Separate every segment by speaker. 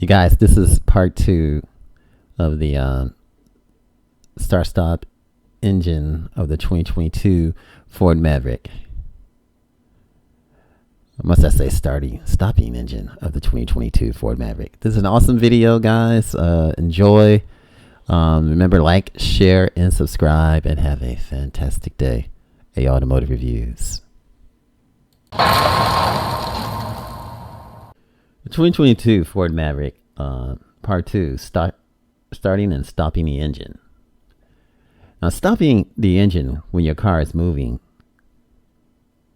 Speaker 1: You guys, this is part two of the start-stop engine of the 2022 Ford Maverick. Must I say stopping engine of the 2022 Ford Maverick. This is an awesome video, guys. Enjoy. Remember, like, share, and subscribe, and have a fantastic day. Automotive Reviews. The 2022 Ford Maverick, part two, starting and stopping the engine. Now, stopping the engine when your car is moving.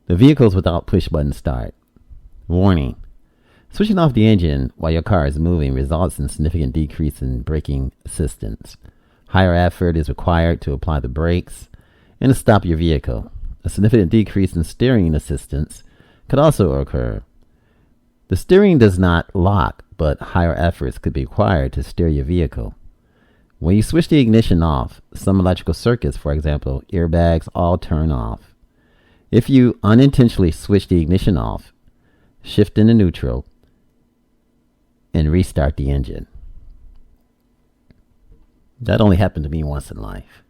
Speaker 1: The vehicle's without push-button start. Warning. Switching off the engine while your car is moving results in significant decrease in braking assistance. Higher effort is required to apply the brakes and to stop your vehicle. A significant decrease in steering assistance could also occur. The steering does not lock, but higher efforts could be required to steer your vehicle. When you switch the ignition off, some electrical circuits, for example, airbags, all turn off. If you unintentionally switch the ignition off, shift into neutral, and restart the engine. That only happened to me once in life.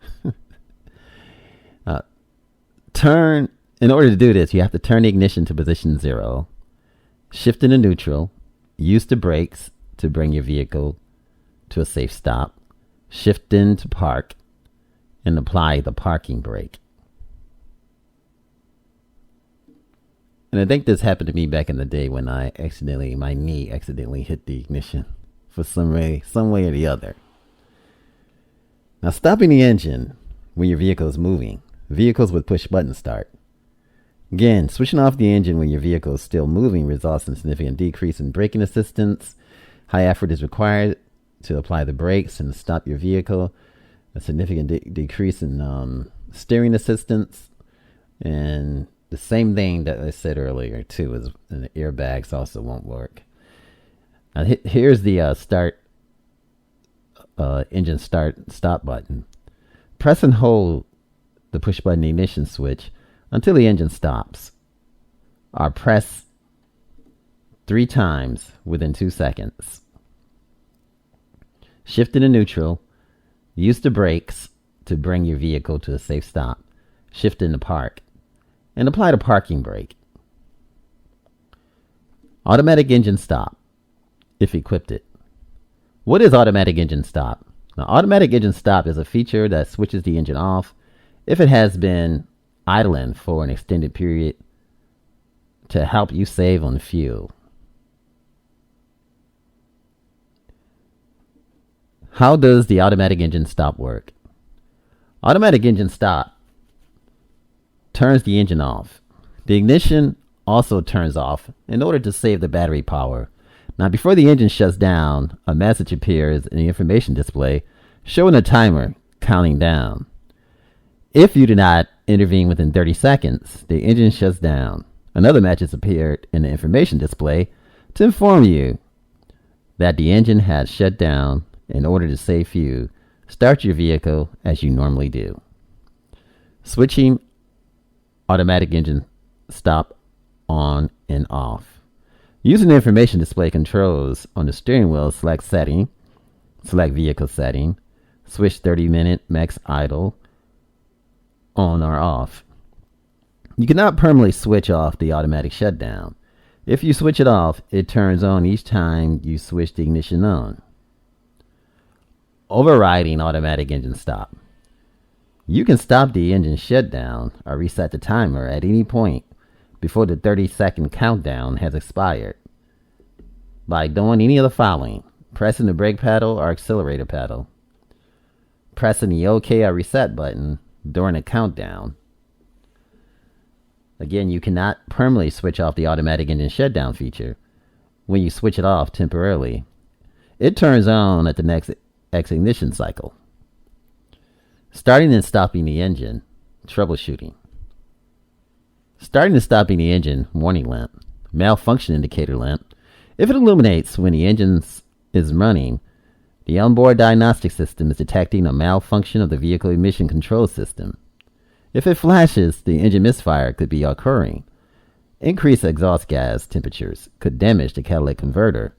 Speaker 1: In order to do this, you have to turn the ignition to position 0, shift into neutral, use the brakes to bring your vehicle to a safe stop, shift into park, and apply the parking brake. And I think this happened to me back in the day when my knee accidentally hit the ignition for some way or the other. Now, stopping the engine when your vehicle is moving. Vehicles with push button start. Again, switching off the engine when your vehicle is still moving results in significant decrease in braking assistance. High effort is required to apply the brakes and stop your vehicle. A significant decrease in steering assistance. And the same thing that I said earlier, too, is the airbags also won't work. Now, here's the engine stop button. Press and hold the push button ignition switch until the engine stops, or press 3 times within 2 seconds. Shift into neutral. Use the brakes to bring your vehicle to a safe stop. Shift into park. And apply the parking brake. Automatic engine stop, if equipped it. What is automatic engine stop? Now, automatic engine stop is a feature that switches the engine off if it has been idling for an extended period to help you save on fuel. How does the automatic engine stop work? Automatic engine stop turns the engine off. The ignition also turns off in order to save the battery power. Now, before the engine shuts down, a message appears in the information display showing a timer counting down. If you do not intervene within 30 seconds, the engine shuts down. Another message appeared in the information display to inform you that the engine has shut down. In order to save fuel, start your vehicle as you normally do. Switching automatic engine stop on and off. Using the information display controls on the steering wheel, select setting, select vehicle setting, switch 30-minute max idle, on or off. You cannot permanently switch off the automatic shutdown. If you switch it off, it turns on each time you switch the ignition on. Overriding automatic engine stop. You can stop the engine shutdown or reset the timer at any point before the 30-second countdown has expired by doing any of the following: pressing the brake pedal or accelerator pedal, pressing the OK or reset button during a countdown. Again, you cannot permanently switch off the automatic engine shutdown feature. When you switch it off temporarily, it turns on at the next ignition cycle. Starting and stopping the engine. Troubleshooting. Starting and stopping the engine warning lamp. Malfunction indicator lamp. If it illuminates when the engine is running, the onboard diagnostic system is detecting a malfunction of the vehicle emission control system. If it flashes, the engine misfire could be occurring. Increased exhaust gas temperatures could damage the catalytic converter.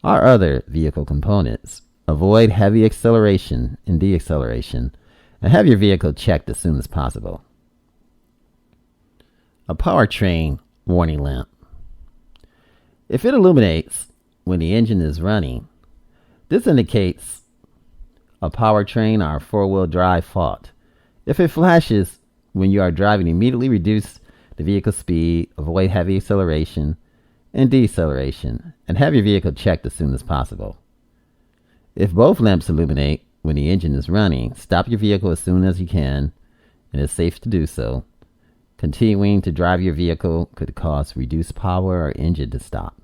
Speaker 1: or other vehicle components. Avoid heavy acceleration and deceleration, and have your vehicle checked as soon as possible. A powertrain warning lamp. If it illuminates when the engine is running, this indicates a powertrain or four-wheel drive fault. If it flashes when you are driving, immediately reduce the vehicle speed, avoid heavy acceleration and deceleration, and have your vehicle checked as soon as possible. If both lamps illuminate when the engine is running, stop your vehicle as soon as you can, and it's safe to do so. Continuing to drive your vehicle could cause reduced power or engine to stop.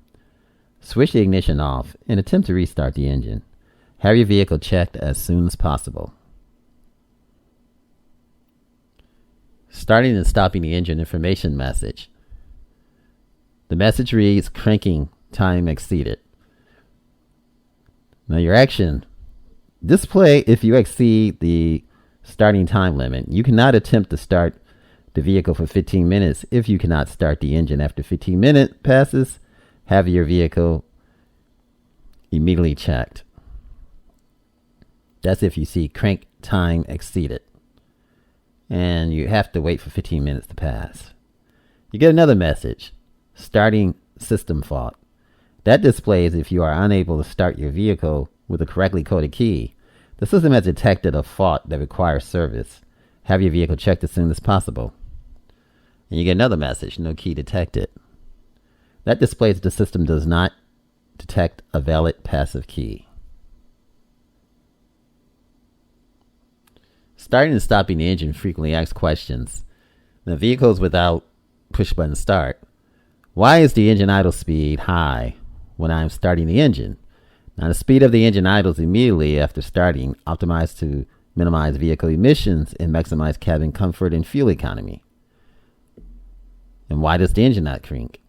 Speaker 1: Switch the ignition off and attempt to restart the engine. Have your vehicle checked as soon as possible. Starting and stopping the engine information message. The message reads, cranking time exceeded. Now your action. Display if you exceed the starting time limit. You cannot attempt to start the vehicle for 15 minutes. If you cannot start the engine after 15 minutes passes, have your vehicle immediately checked. That's if you see crank time exceeded. And you have to wait for 15 minutes to pass. You get another message, starting system fault. That displays if you are unable to start your vehicle with a correctly coded key. The system has detected a fault that requires service. Have your vehicle checked as soon as possible. And you get another message, no key detected. That displays the system does not detect a valid passive key. Starting and stopping the engine frequently asked questions. The vehicles without push button start. Why is the engine idle speed high when I am starting the engine? Now the speed of the engine idles immediately after starting, optimized to minimize vehicle emissions and maximize cabin comfort and fuel economy. And why does the engine not crank?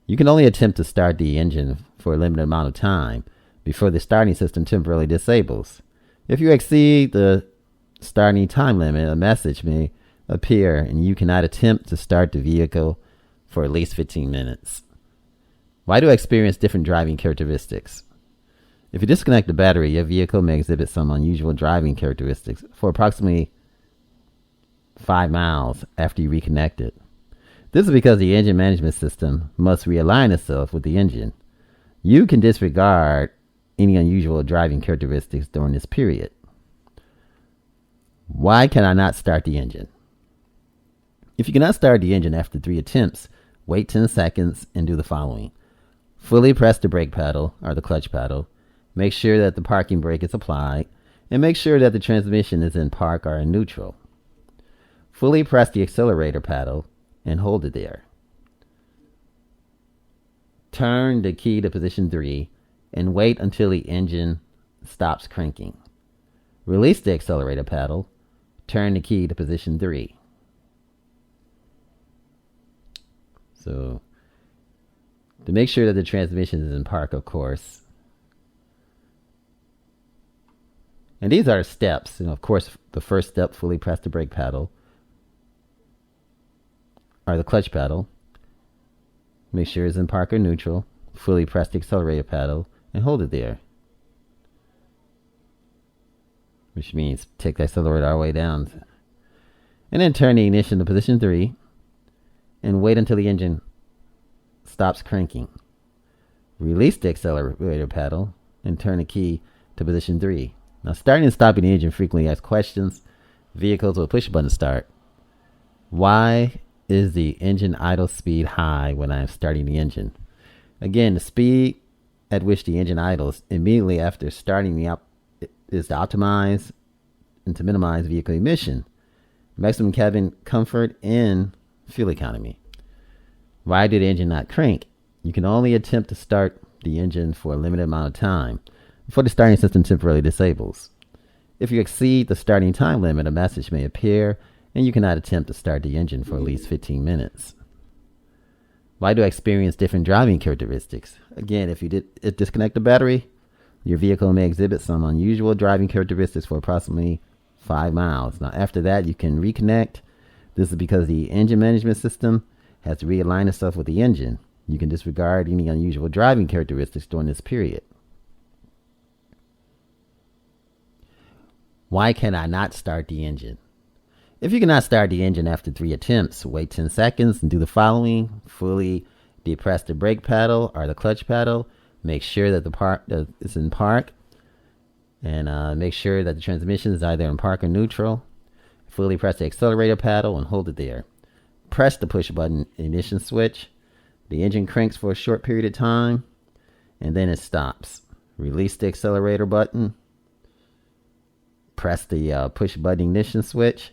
Speaker 1: You can only attempt to start the engine for a limited amount of time before the starting system temporarily disables. If you exceed the starting time limit, a message may appear and you cannot attempt to start the vehicle for at least 15 minutes. Why do I experience different driving characteristics? If you disconnect the battery, your vehicle may exhibit some unusual driving characteristics for approximately 5 miles after you reconnect it. This is because the engine management system must realign itself with the engine. You can disregard any unusual driving characteristics during this period. Why can I not start the engine? If you cannot start the engine after 3 attempts, wait 10 seconds and do the following. Fully press the brake pedal or the clutch pedal. Make sure that the parking brake is applied, and make sure that the transmission is in park or in neutral. Fully press the accelerator pedal and hold it there. Turn the key to position 3 and wait until the engine stops cranking. Release the accelerator pedal. Turn the key to position 3. So, to make sure that the transmission is in park, of course. And these are steps. Of course, the first step, fully press the brake pedal or the clutch pedal. Make sure it's in park or neutral. Fully press the accelerator pedal and hold it there. Which means take the accelerator all the way down. And then turn the ignition to position 3 and wait until the engine stops cranking. Release the accelerator pedal and turn the key to position 3. Now, starting and stopping the engine frequently asked questions. Vehicles with push button start. Why is the engine idle speed high when I am starting the engine? Again, the speed at which the engine idles immediately after starting is to optimize and to minimize vehicle emission, maximum cabin comfort, and fuel economy. Why did the engine not crank? You can only attempt to start the engine for a limited amount of time before the starting system temporarily disables. If you exceed the starting time limit, a message may appear and you cannot attempt to start the engine for at least 15 minutes. Why do I experience different driving characteristics? Again, if you disconnect the battery, your vehicle may exhibit some unusual driving characteristics for approximately 5 miles. Now, after that, you can reconnect. This is because the engine management system has to realign itself with the engine. You can disregard any unusual driving characteristics during this period. Why can I not start the engine? If you cannot start the engine after 3 attempts, wait 10 seconds and do the following. Fully depress the brake pedal or the clutch pedal. Make sure that the park is in park. And make sure that the transmission is either in park or neutral. Fully press the accelerator pedal and hold it there. Press the push button ignition switch. The engine cranks for a short period of time, and then it stops. Release the accelerator button. Press the push button ignition switch.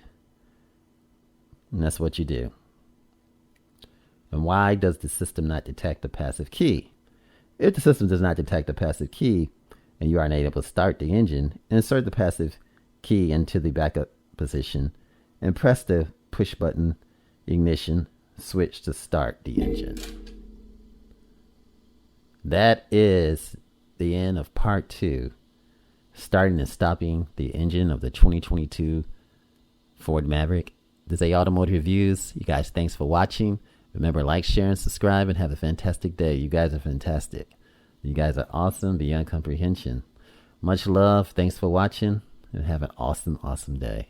Speaker 1: And that's what you do. And why does the system not detect the passive key? If the system does not detect the passive key, and you are unable to start the engine, insert the passive key into the backup position and press the push button ignition switch to start the engine. That is the end of part 2, starting and stopping the engine of the 2022 Ford Maverick. This is Automotive Reviews. You guys, thanks for watching. Remember, like, share, and subscribe, and have a fantastic day. You guys are fantastic. You guys are awesome beyond comprehension. Much love. Thanks for watching, and have an awesome, awesome day.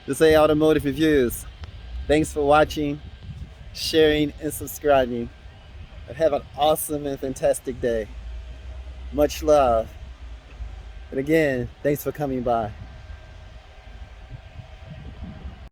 Speaker 1: This is Automotive Reviews. Thanks for watching, sharing, and subscribing. And have an awesome and fantastic day. Much love. And again, thanks for coming by.